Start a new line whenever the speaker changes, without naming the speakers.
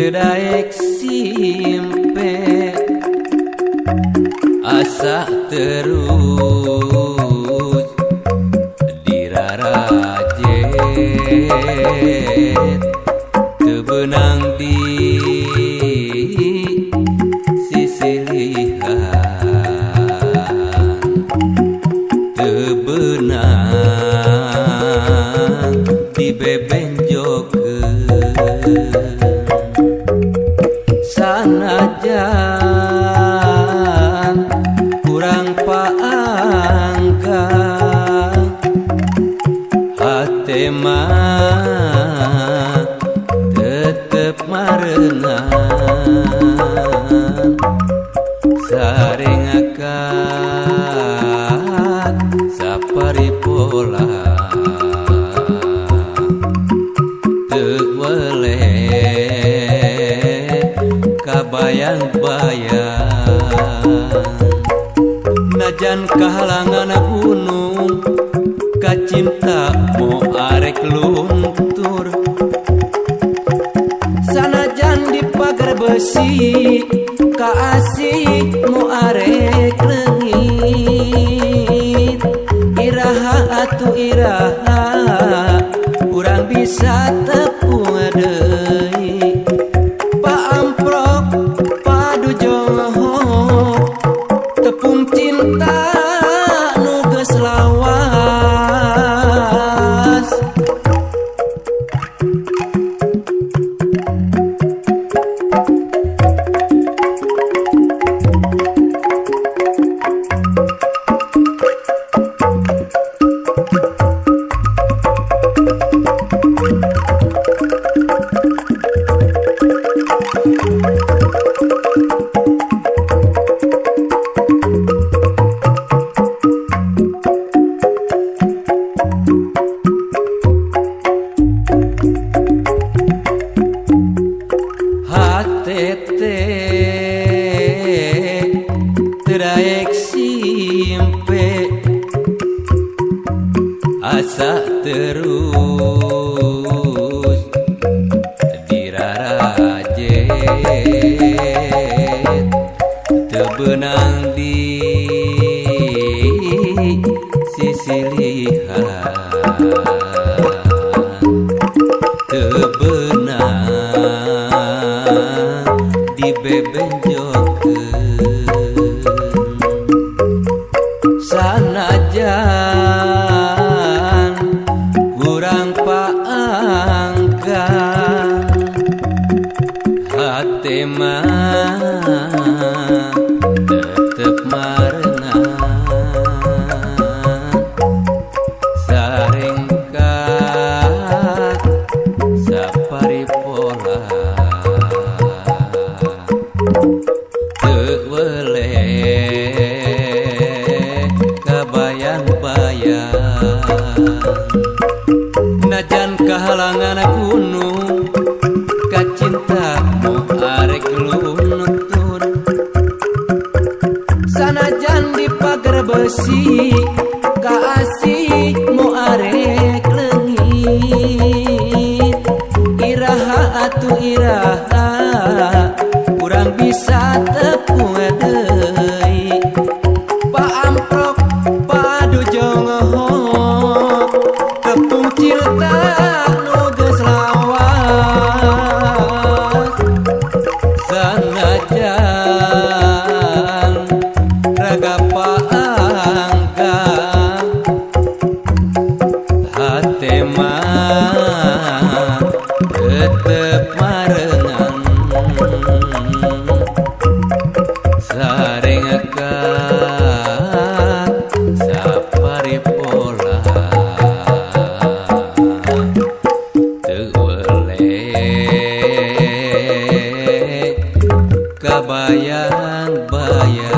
Daek simpe asa terus dirarajet tebenang di sisi lihat tebenang di bebenjokeun sanajan kurang paangka hate mah tetep marengan sareng akad sapari pola teu bayang-bayang najan kahalangan gunung kacinta mau arek luntur sanajan di pagar besi kaasih mau arek leungit iraha atuh iraha urang bisa tepung deui tepung cinta nu geus lawas daek simpe asa terus dirarajet tebenang di sisi lihat tebenang di bebenjokeun sanajan kurang paangka hate mah tetep marengan sareng kat sapari pola teu najan kahalangan gunung kacinta mau arek luntur sanajan di pagar besi kaasih mau arek leungit iraha atuh iraha urang bisa tepung deui paamprok padu jongoho tepung cinta nu geus lawas sanajan raga paangka hate mah tetep marengan sareng akad sapari pola kabayang bayang